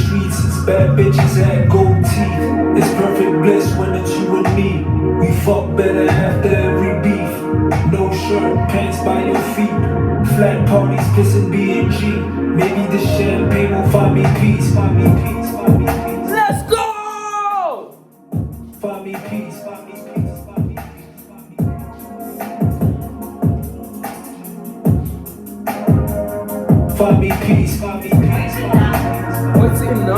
streets, it's bad bitches at gold teeth. It's perfect bliss when it's you and me. We fuck better after every beef. No shirt, pants by your feet. Flat parties, pissing B&G. Maybe the champagne will find me peace. Find me peace, find me peace. Let's go! Find me peace, find me peace, find me peace, find me peace. Find me peace, find me peace. What's in now?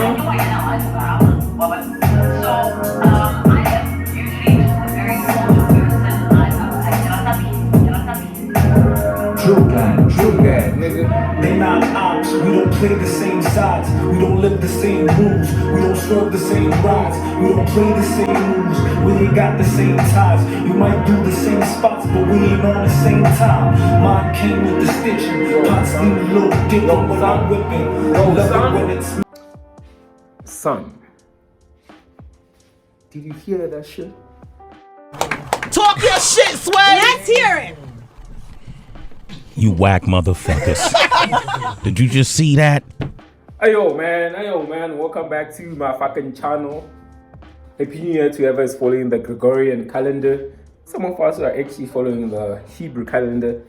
Trill gang, nigga. They not ops, we don't play the same sides. We don't live the same rules. We don't serve the same rides. We don't play the same moves. We ain't got the same ties. You might do the same spots, but we ain't on the same time. Mine came with the stitching. Pots leave a little different when I'm whipping. Love it when it's Son, did you hear that shit? Talk your shit, Sway! Let's hear it! You whack motherfuckers. Did you just see that? Ayo man, welcome back to my fucking channel. Happy New Year to whoever is following the Gregorian calendar. Some of us are actually following the Hebrew calendar.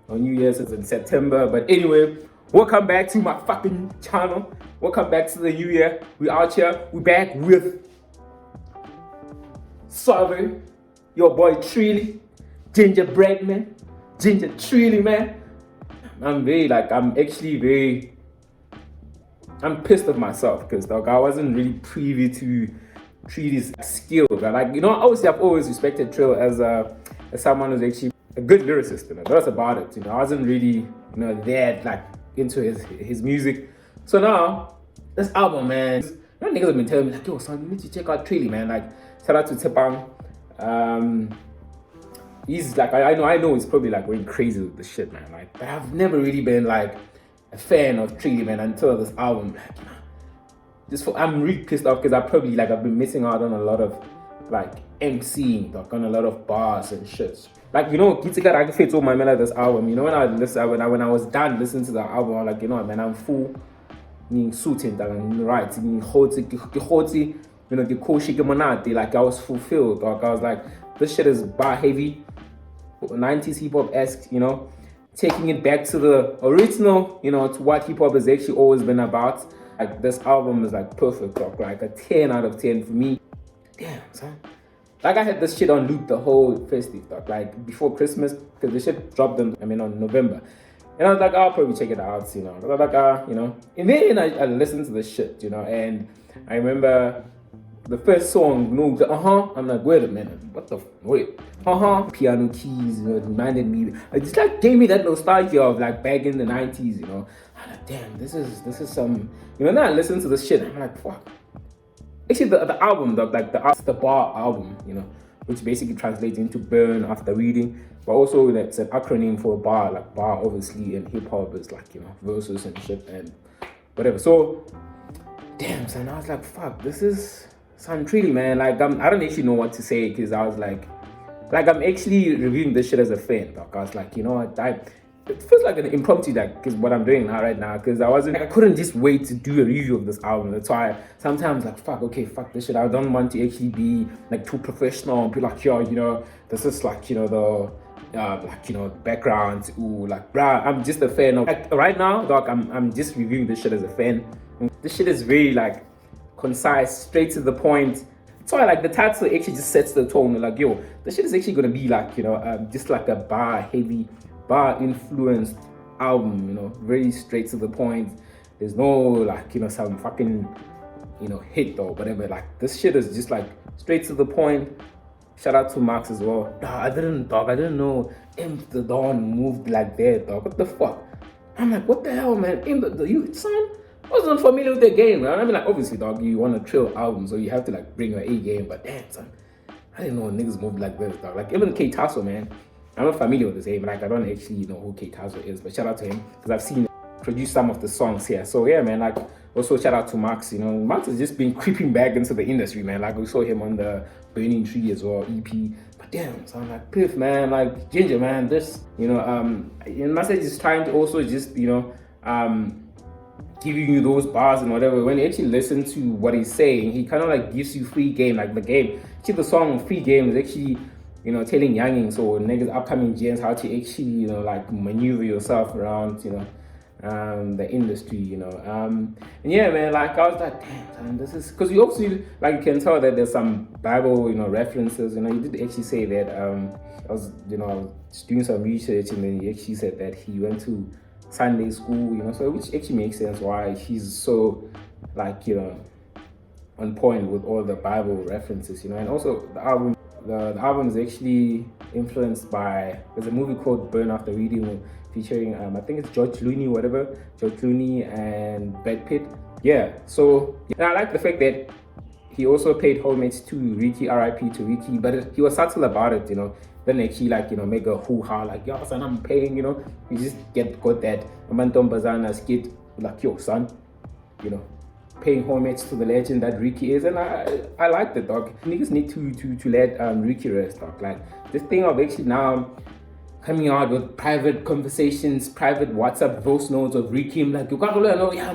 Our New Year's is in September, but anyway, welcome back to my fucking channel. Welcome back to the New Year. We out here, we back with Sorry, your boy Trill, Gingerbread man. Ginger Trill, man. I'm pissed at myself because dog, I wasn't really privy to Trill's skills. Obviously I've always respected Trill as someone who's actually a good lyricist, that's about it. I wasn't really, that into his music. So now, this album, man, niggas have been telling me yo son, you need to check out Trill, man. Shout out to Tepang. He's I know he's probably going crazy with the shit, man. But I've never really been a fan of Trill, man, until this album. I'm really pissed off because I've been missing out on a lot of MCing, on a lot of bars and shit. Kgotatso I fit all my melody this album. When I was done listening to the album, I'm man, I'm full. Suiting, right? Kgotatso, I was fulfilled. I was this shit is bar heavy, 90s hip hop esque, taking it back to the original, to what hip hop has actually always been about. This album is perfect, dog. A 10 out of 10 for me. Damn, son. I had this shit on loop the whole festive, dog. Before Christmas, because the shit dropped on November. And I was I'll probably check it out, And then I listened to this shit, and I remember the first song, I'm wait a minute, wait, piano keys, reminded me, it just gave me that nostalgia of back in the 90s, I'm damn, this is some, then I listened to this shit, I'm fuck. Actually, the album, the B.A.R album, which basically translates into burn after reading, but also that's an acronym for bar, bar obviously in hip hop is verses and shit and whatever. So, damn, son, I was fuck, this is some Trill, man. I don't actually know what to say because I was I'm actually reviewing this shit as a fan, dog. I was it feels like an impromptu, because what I'm doing right now, because I couldn't just wait to do a review of this album. That's why sometimes fuck this shit. I don't want to actually be too professional and be yo, this is the background. Ooh, bruh, I'm just a fan of right now, dog. I'm just reviewing this shit as a fan. This shit is very concise, straight to the point. So the title actually just sets the tone. Yo, this shit is actually gonna be just a bar heavy, bar influenced album. Very straight to the point. There's no some fucking hit or whatever. This shit is just straight to the point. Shout out to Max as well. I didn't know Imp the Dawn moved like that, dog. What the fuck? I'm what the hell, man? Imp the you son? Wasn't familiar with the game, man. Obviously, dog, you want a Trill album, so you have to bring your A game. But damn, son, I didn't know niggas moved like this, dog. Even K-Tasso, man. I'm not familiar with his name, I don't actually know who K-Tasso is. But shout out to him because I've seen him produce some of the songs here. So yeah, man. Also shout out to Max. Max has just been creeping back into the industry, man. We saw him on the Burning Tree as well, EP. But damn, so I'm Piff, man. Ginger, man. This, message is trying to also just giving you those bars and whatever. When you actually listen to what he's saying, he kind of like gives you free game, like the game. Actually, the song "Free Game" is actually, you know, telling youngins or niggas, upcoming gens, how to actually, you know, like maneuver yourself around, you know, the industry, you know. And yeah, man, like I was like, damn, man, this is because you also, like, you can tell that there's some Bible, you know, references. You know, you did actually say that. I was doing some research, and then he actually said that he went to Sunday school, you know, so which actually makes sense why he's so, like, you know, on point with all the Bible references, you know. And also the album is actually influenced by, there's a movie called Burn After Reading featuring I think it's George Clooney and Brad Pitt. Yeah, so and I like the fact that he also paid homage to Ricky, R.I.P. to Ricky, but he was subtle about it, you know. Then actually, like, you know, make a hoo-ha, like, yo, son, I'm paying, you know. You just got that Amantom Bazana skit, like, yo, son, you know, paying homage to the legend that Ricky is. And I like the dog. Niggas need to let Ricky rest, dog. Like, this thing of actually now coming out with private conversations, private WhatsApp voice notes of Ricky. I'm like, you can't know, yeah,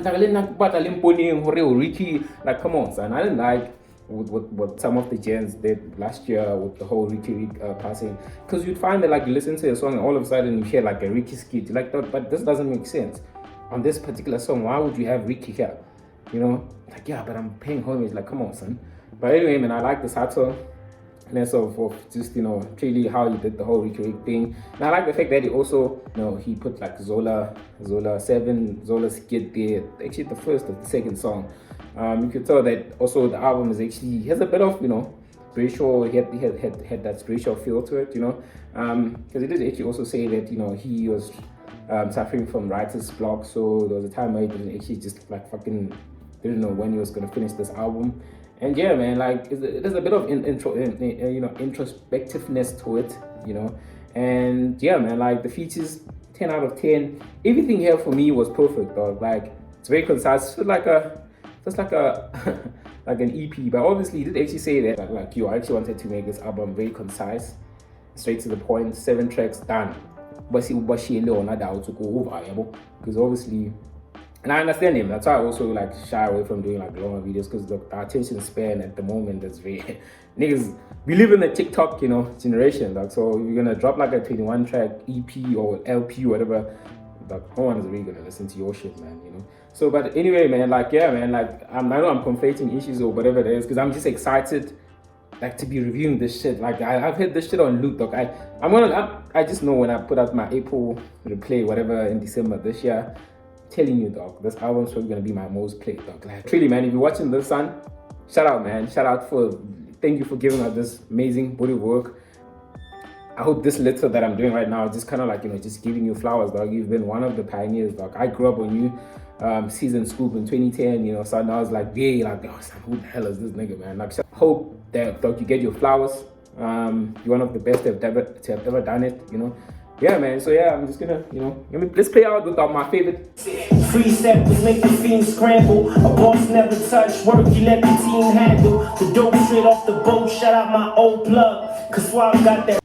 Ricky. Like, come on, son. I didn't like what some of the gens did last year with the whole Ricky passing, because you'd find that, like, you listen to a song and all of a sudden you hear like a Ricky skit. You're like, but this doesn't make sense. On this particular song, why would you have Ricky here? You know, like, yeah, but I'm paying homage. Like, come on, son. But anyway, man, I like the subtle of just, you know, really how he did the whole Ricky thing. And I like the fact that he also, you know, he put like Zola skit there, actually the first or the second song. You could tell that also the album is actually, has a bit of, you know, spiritual, he had that spiritual feel to it, you know, because he did actually also say that, you know, he was suffering from writer's block, so there was a time where he didn't actually just like fucking didn't know when he was gonna finish this album. And yeah, man, like, there's a bit of introspectiveness to it, you know. And yeah, man, like, the features, 10 out of 10. Everything here for me was perfect, dog. Like, it's very concise. It's like like an EP. But obviously, he did actually say that, like, I actually wanted to make this album very concise, straight to the point, 7 tracks done. But she to go over, because obviously. And I understand him. That's why I also like shy away from doing like longer videos, because the attention span at the moment is very niggas. We live in the TikTok, you know, generation. Like, so if you're gonna drop like a 21 track EP or LP or whatever, like, no one is really gonna listen to your shit, man. You know. So, but anyway, man, like, yeah, man, like, I know I'm conflating issues or whatever it is, because I'm just excited, like, to be reviewing this shit. Like, I've had this shit on loop, dog. I just know when I put out my April replay, whatever, in December this year. Telling you, dog, this album's probably gonna be my most played, dog. Like, really, man, if you're watching this, son, shout out, man. Thank you for giving us this amazing body of work. I hope this little that I'm doing right now is just kind of like, you know, just giving you flowers, dog. You've been one of the pioneers, dog. I grew up on you, season Scoop in 2010, you know, so now I was like, yeah, like, oh, son, who the hell is this nigga, man? Like, hope that, dog, you get your flowers. You're one of the best to have ever done it, you know. Yeah, man, so yeah, I'm just gonna, you know, let's play out with my favorite. Free samples make the fiends scramble. A boss never touch work, you let the team handle. The dope straight off the boat, shout out my old plug, cause Swag got that.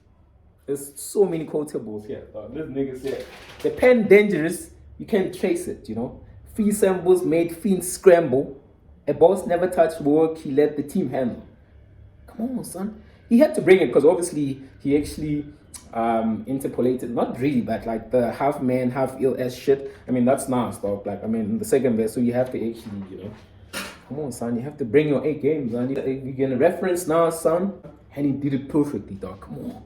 There's so many quotables here, dog. This nigga said, the pen dangerous, you can't trace it, you know. Free samples made fiends scramble. A boss never touched work, he let the team handle. Come on, son. He had to bring it, because obviously he actually interpolated, not really, but like the half man, half ill ass shit. I mean, that's non-stop. Like, I mean, the second verse, so you have to actually, you know, come on, son, you have to bring your A game, man. You're gonna reference now, son, and he did it perfectly, dog. Come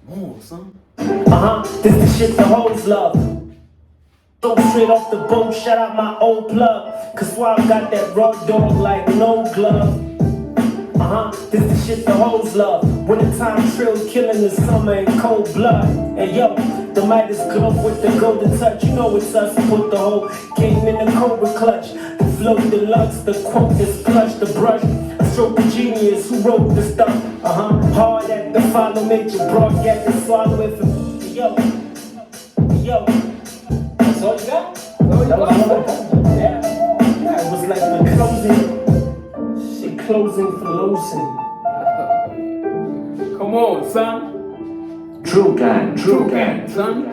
on, son. This the shit the hoes love. Dope straight off the boat, shout out my old plug, cause Swag got that raw dog like no glove. This the shit the hoes love. Wintertime Trill killing the summer in cold blood. And yo, the Midas glove with the Kgotatso. You know it's us, put the whole game in the Cobra clutch. The flow deluxe, the quote is plush, the brush. A stroke of genius who wrote the stuff. Hard at the follow, made your broadcast and swallow it for yo. That's all you got? Yeah. It was like the closing. Closing for losing. Come on, son. True gang, son.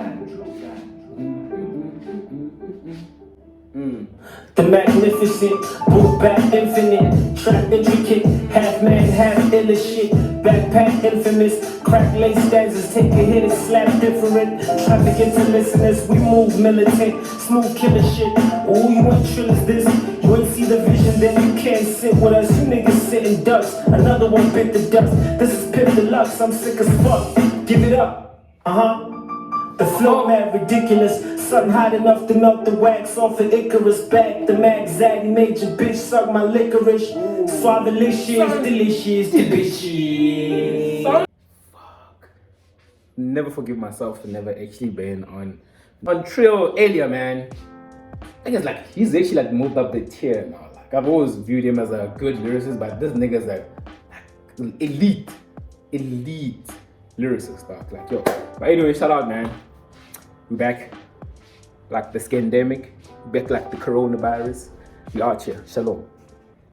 The MACnificent, brought back infinite, trap intricate, half man, half ill as shit. Backpack infamous, crack lace stanzas, take a hit and slap different. Traffic into listeners, we move militant, smooth killer shit. Oh, you ain't Trill as this, you ain't see the vision, then you can't sit with us. You niggas sitting ducks, another one bit the dust. This is Pimp Deluxe, I'm sick as fuck. Give it up, The flow mad ridiculous, something hot enough to melt the wax off of Icarus. Back the mag zaddy, made your bitch suck my licorice. Suavelicious, delicious, delicious. Fuck. Never forgive myself for never actually being on Trill earlier, man. I guess like he's actually like moved up the tier now. Like I've always viewed him as a good lyricist, but this nigga's like elite lyricist, like yo. But anyway, shout out, man. We back like the scandemic, back like the coronavirus. We out here. Shalom.